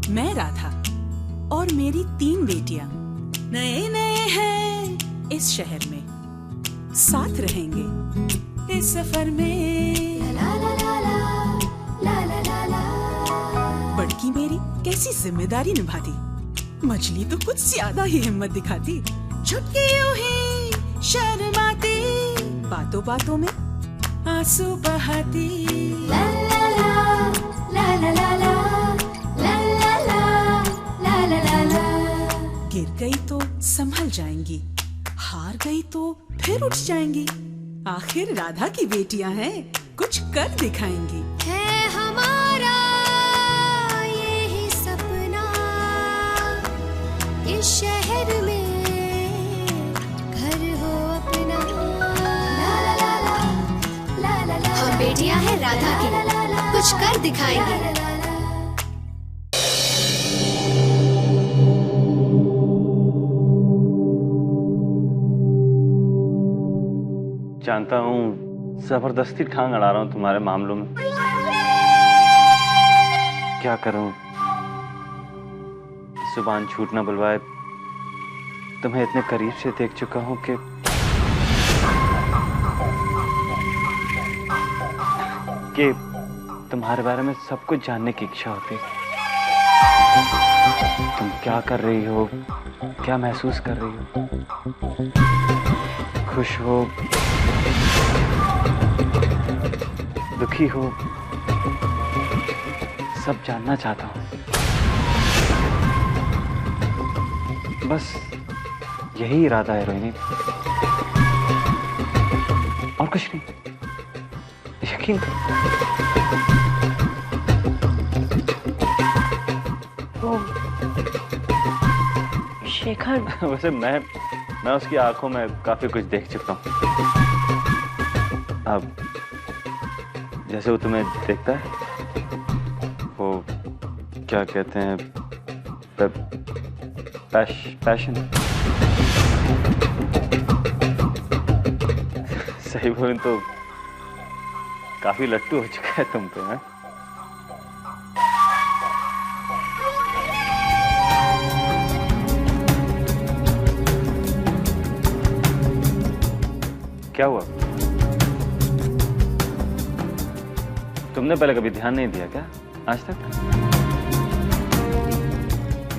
मैं राधा और मेरी 3 बेटियां नए नए हैं इस शहर में, साथ रहेंगे इस सफर में। ला ला ला ला ला ला ला। बड़की मेरी कैसी जिम्मेदारी निभाती, मछली तो कुछ ज्यादा ही हिम्मत दिखाती। छुटकी यूं ही शर्माती, बातों बातों में आंसू बहाती। ला ला ला ला ला ला ला ला ला ला ला ला ला। गिर गई तो संभल जाएंगी, हार गई तो फिर उठ जाएंगी। आखिर राधा की बेटियां हैं, कुछ कर दिखाएंगी। है हमारा यही सपना, इस शहर में घर हो अपना। ला ला ला ला ला ला। हम बेटियां हैं राधा की, कुछ कर दिखाएंगे। जानता हूँ जबरदस्ती ठांग अड़ा रहा हूँ तुम्हारे मामलों में। क्या करूँ, जुबान झूठ ना बुलवाए। तुम्हें इतने करीब से देख चुका हूँ कि तुम्हारे बारे में सब कुछ जानने की इच्छा होती है। तुम क्या कर रही हो, क्या महसूस कर रही हो, खुश हो, दुखी हो, सब जानना चाहता हूं। बस यही इरादा है रोहिणी, और कुछ नहीं। यकीन वो शेखर। वैसे मैं उसकी आंखों में काफी कुछ देख चुका हूं। अब जैसे वो तुम्हें देखता है, वो क्या कहते हैं, पैशन। सही बोलूं तो काफी लट्टू हो चुका है तुम तो। हैं क्या हुआ? तुमने पहले कभी ध्यान नहीं दिया क्या आज तक?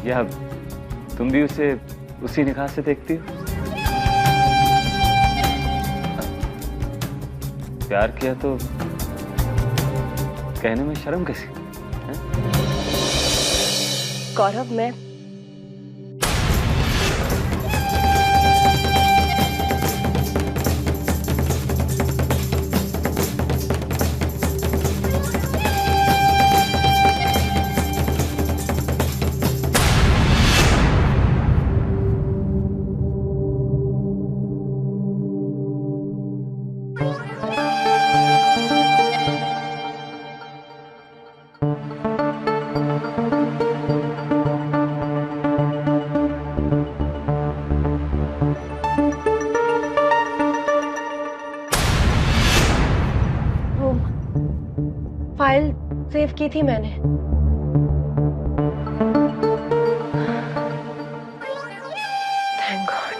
या तुम भी उसे उसी निगाह से देखती हो? प्यार किया तो कहने में शर्म कैसी? गौरव, मैं फाइल सेव की थी मैंने। Thank God.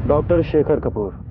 Doctor Shekhar Kapoor.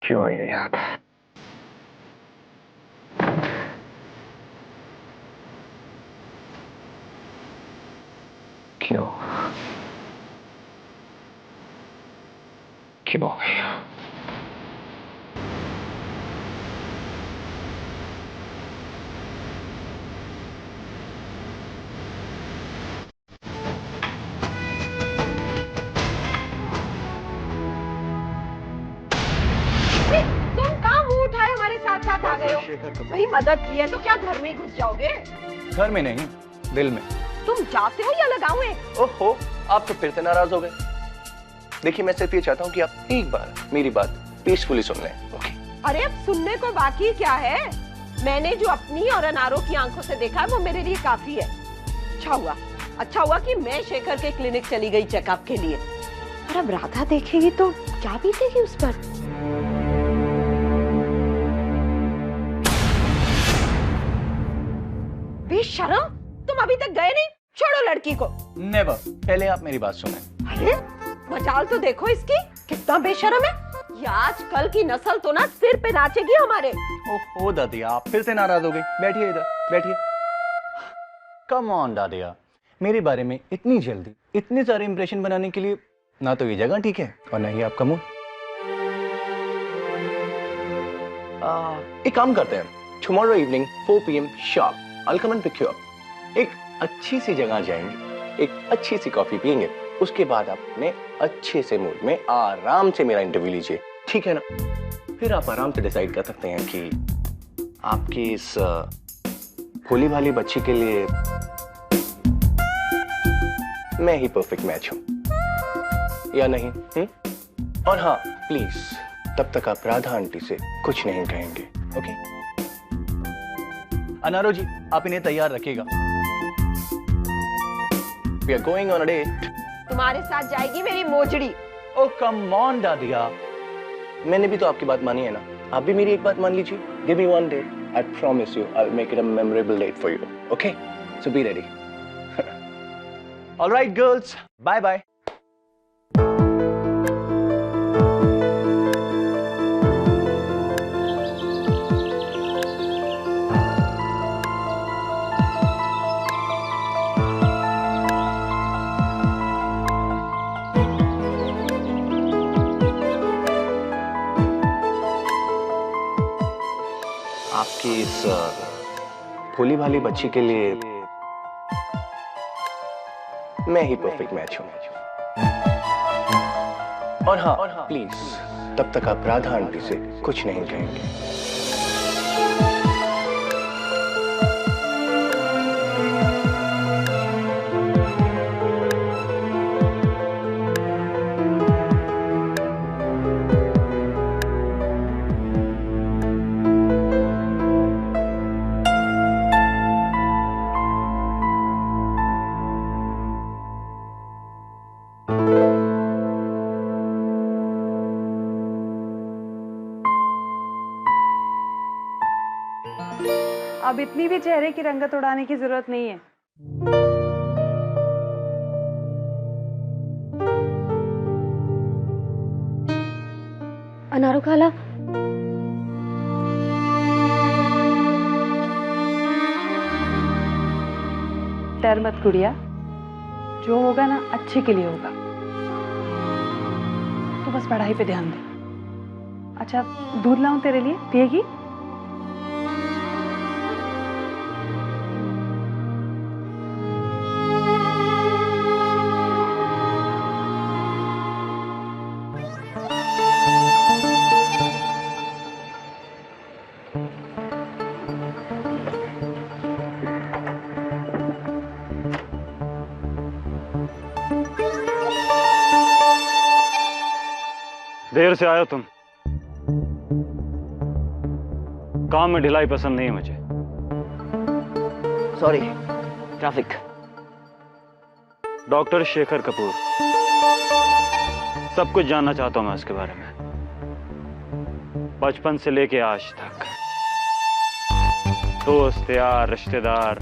क्यों ये याद? क्यों क्यों गया? वही मदद की है तो क्या घर में ही घुस जाओगे? घर में नहीं, दिल में। तुम जाते हो या लगाऊं एक? ओहो, आप तो फिर से नाराज हो गए। देखिए, मैं सिर्फ ये चाहता हूँ कि आप एक बार मेरी बात पीसफुली सुन लें। ओके? अरे अब सुनने को बाकी क्या है? मैंने जो अपनी और अनारों की आंखों से देखा है वो मेरे लिए काफी है। अच्छा हुआ कि मैं शेखर के क्लिनिक चली गई चेकअप के लिए। और अब राधा देखेगी तो क्या बीतेगी उस पर? बेशरम, तुम अभी तक गए नहीं? छोड़ो लड़की को। नेवर। पहले आप मेरी बात सुने। अरे मजाल तो देखो इसकी, कितना बेशरम है। ये आजकल की नस्ल तो ना सिर पे नाचेगी हमारे। ओहो दादिया, आप फिर से नाराज हो गई। बैठिए इधर, बैठिए। कम ऑन दादिया, मेरे बारे में इतनी जल्दी इतने सारे इंप्रेशन बनाने के लिए ना तो ये जगह ठीक है और ना ही आपका मूड। एक काम करते हैं, tomorrow evening 4 PM sharp I'll come and pick you up। एक अच्छी सी जगह जाएंगे, एक अच्छी सी कॉफी पियेंगे, उसके बाद आप अपने अच्छे से मूड में आराम से मेरा इंटरव्यू लीजिए, ठीक है ना? फिर आप आराम से डिसाइड कर सकते हैं कि आपकी इस भोली भाली बच्ची के लिए मैं ही परफेक्ट मैच हूं या नहीं। और हाँ, प्लीज तब तक आप राधा आंटी से कुछ नहीं कहेंगे, ओके? अनारो जी, आप इन्हें तैयार रखिएगा। We are going on a date। तुम्हारे साथ जाएगी मेरी मोजड़ी। Oh come on दादिया, मैंने भी तो आपकी बात मानी है ना, आप भी मेरी एक बात मान लीजिए। Give me one day, I promise you, I'll make it a memorable date for you, okay? So be ready। All right girls, bye bye। आपकी इस भोली भाली बच्ची के लिए मैं ही परफेक्ट मैच हूं। और हाँ, प्लीज तब तक आप राधा आंटी से कुछ नहीं कहेंगे। अब इतनी भी चेहरे की रंगत उड़ाने की जरूरत नहीं है। अनारो खाला, डर मत गुड़िया, जो होगा ना अच्छे के लिए होगा। तो बस पढ़ाई पे ध्यान दे। अच्छा, दूध लाऊं तेरे लिए, पिएगी? देर से आयो तुम। काम में ढिलाई पसंद नहीं मुझे। Sorry, traffic. Doctor Shekhar Kapoor, सब कुछ जानना चाहता हूं मैं उसके बारे में, बचपन से लेके आज तक। दोस्त यार, रिश्तेदार,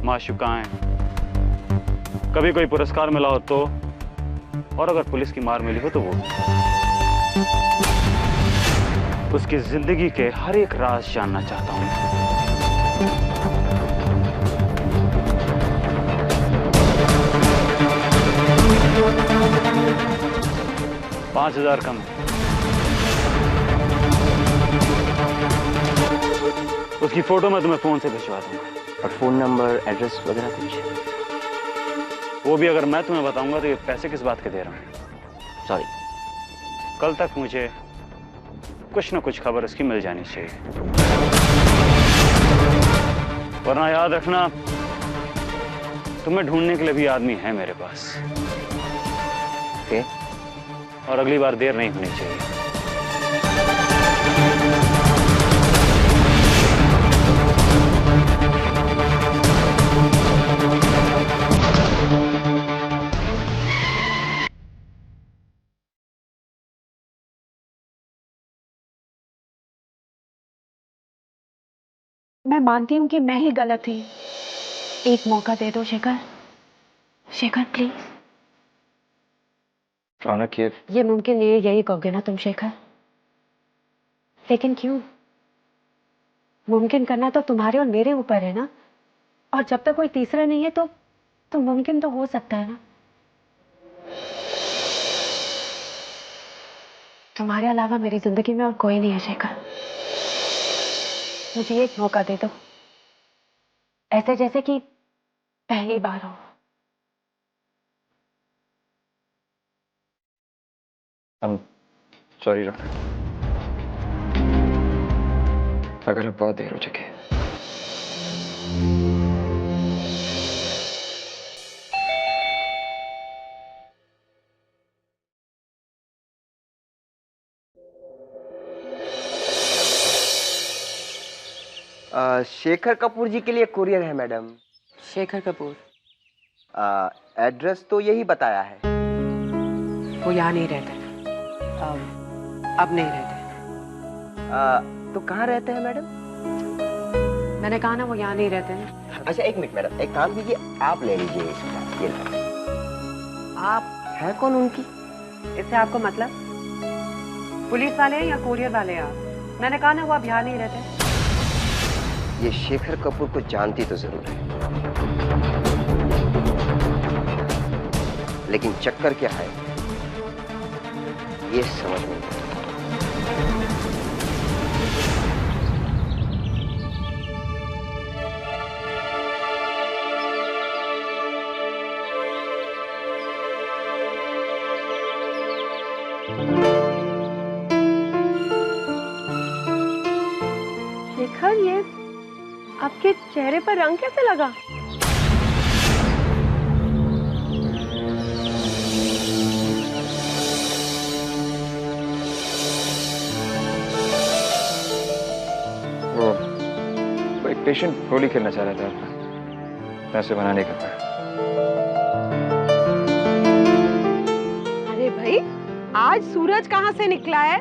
माशुकाएं, कभी कोई पुरस्कार मिला हो तो, और अगर पुलिस की मार मिली हो तो वो। उसकी जिंदगी के हर एक राज जानना चाहता हूं। 5,000 कम है। उसकी फोटो मैं तुम्हें फोन से भिजवा दूंगा। और फोन नंबर, एड्रेस वगैरह कुछ? वो भी अगर मैं तुम्हें बताऊंगा तो ये पैसे किस बात के दे रहा हूँ। सॉरी। कल तक मुझे कुछ न कुछ खबर उसकी मिल जानी चाहिए, वरना याद रखना तुम्हें ढूंढने के लिए भी आदमी है मेरे पास। ओके? और अगली बार देर नहीं होनी चाहिए। मैं मानती हूँ कि मैं ही गलत थी। एक मौका दे दो शेखर, शेखर प्लीज। रौनक, ये मुमकिन नहीं है, यही कहोगे ना तुम शेखर? लेकिन क्यों? मुमकिन करना तो तुम्हारे और मेरे ऊपर है ना। और जब तक कोई तीसरा नहीं है तो मुमकिन तो हो सकता है ना। तुम्हारे अलावा मेरी जिंदगी में और कोई नहीं है शेखर। मुझे एक मौका दे दो, ऐसे जैसे कि पहली बार हो। सॉरी रौनक, अगर बहुत देर हो चुकी है। शेखर कपूर जी के लिए कुरियर है मैडम। शेखर कपूर? एड्रेस तो यही बताया है। वो यहाँ नहीं रहते, अब नहीं रहते। तो कहाँ रहते हैं मैडम? मैंने कहा ना वो यहाँ नहीं रहते हैं। अच्छा एक मिनट मैडम, एक काम कीजिए, आप ले लीजिए इसका, ये लो। आप है कौन उनकी? इससे आपको मतलब? पुलिस वाले हैं या कुरियर वाले हैं आप? मैंने कहा ना वो अब यहाँ नहीं रहते। ये शेखर कपूर को जानती तो जरूर है, लेकिन चक्कर क्या है ये समझ नहीं आता। शेखर, ये आपके चेहरे पर रंग कैसे लगा? वो एक पेशेंट होली खेलना चाह रहा था, मैं उसे मना नहीं कर पाया। अरे भाई, आज सूरज कहाँ से निकला है?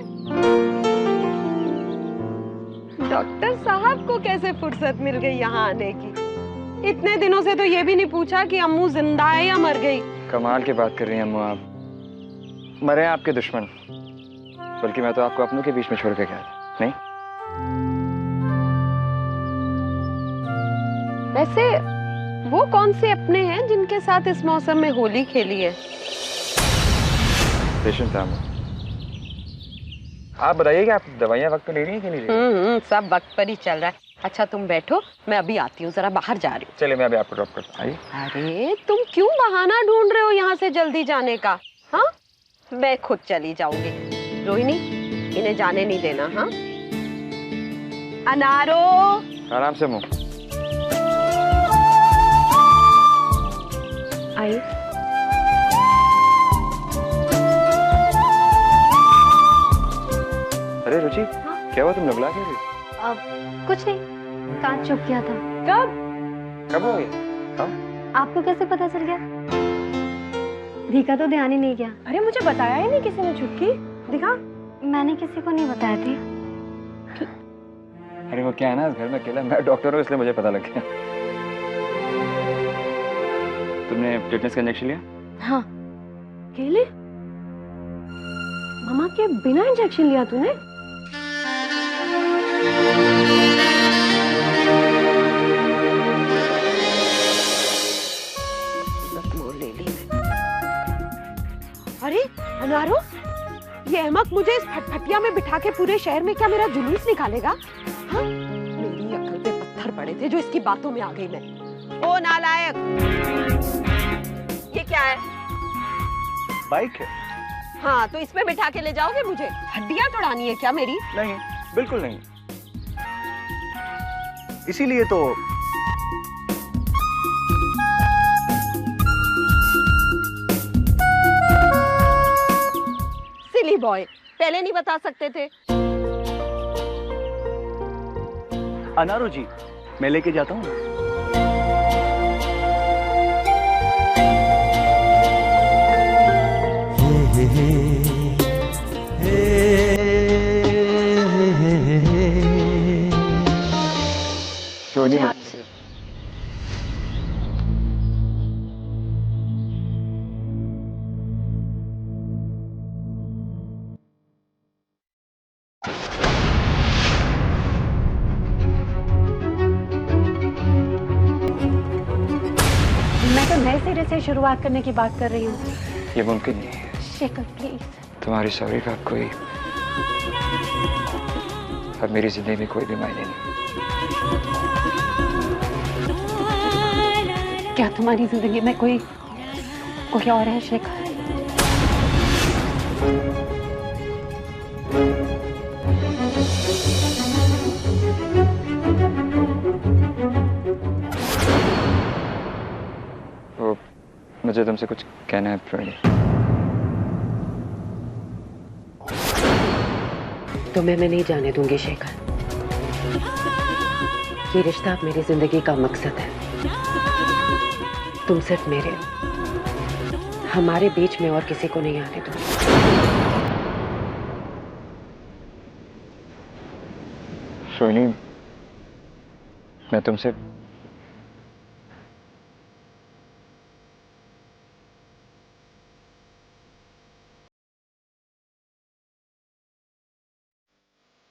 डॉक्टर साहब को कैसे फुर्सत मिल गई यहाँ आने की? इतने दिनों से तो ये भी नहीं पूछा कि अम्मू जिंदा है या मर गई। कमाल की बात कर रही हैं अम्मू आप। मरे हैं आपके दुश्मन, बल्कि मैं तो आपको अपनों के बीच में छोड़ के गया था। नहीं? वैसे वो कौन से अपने हैं जिनके साथ इस मौसम में होली खेली है? पेशेंट था अम्मू। आप बताइए कि आप दवाइयाँ वक्त पे ले रही हैं कि नहीं ले रही? सब वक्त पर ही चल रहा है। अच्छा तुम बैठो, मैं अभी आती हूँ, जरा बाहर जा रही हूँ। चलिए मैं अभी आपको ड्रॉप करता हूँ। अरे तुम क्यों बहाना ढूंढ रहे हो यहाँ से जल्दी जाने का? हाँ, मैं खुद चली जाऊंगी। रोहिणी, इन्हें जाने नहीं देना। हाँ अनारो, आराम से मुँह। आई अरे रुचि, क्या हुआ, तुम लगला क्यों? कुछ नहीं, कान चुप गया था। कब हो गया? हाँ? आपको कैसे पता चल गया? दिखा तो ध्यान ही नहीं गया। अरे मुझे बताया ही नहीं किसी ने। चुटकी दिखा। मैंने किसी को नहीं बताया थी। अरे वो क्या है ना, इस घर में अकेला मैं डॉक्टर हूँ, इसलिए मुझे पता लग गया। तुमने टिटनेस का इंजेक्शन लिया? हाँ। केले? मम्मा के बिना इंजेक्शन लिया तूने? मुझे इस फटफटिया में बिठा के पूरे शहर में क्या मेरा जुलूस निकालेगा? हाँ? मेरी अक्ल पे पत्थर पड़े थे जो इसकी बातों में आ गई मैं। ओ नालायक, ये क्या है? बाइक है। हाँ, तो इसमें बिठा के ले जाओगे मुझे? हड्डियां तोड़ानी है क्या मेरी? नहीं, बिल्कुल नहीं। इसीलिए तो सिली बॉय, पहले नहीं बता सकते थे? अनारो जी, मैं लेके जाता हूँ। सोनी, मैं तो नए सिरे से शुरुआत करने की बात कर रही हूँ। ये मुमकिन नहीं है। शेखर प्लीज। तुम्हारी सॉरी का कोई अब मेरी जिंदगी में कोई भी मायने नहीं। क्या तुम्हारी जिंदगी में कोई और है शेखर? वो मुझे तुमसे कुछ कहना है प्रणय। तुम्हें मैं नहीं जाने दूंगी शेखर। ये रिश्ता अब मेरी जिंदगी का मकसद है। तुम सिर्फ मेरे, हमारे बीच में और किसी को नहीं आने दूंगी। सोनी, मैं तुमसे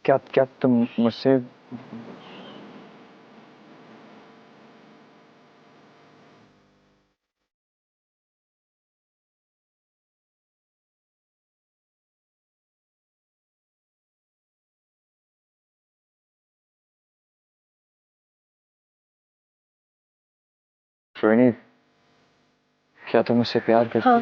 क्या तुम मुझसे सोनी, क्या तुम मुझसे प्यार करती हो? हाँ।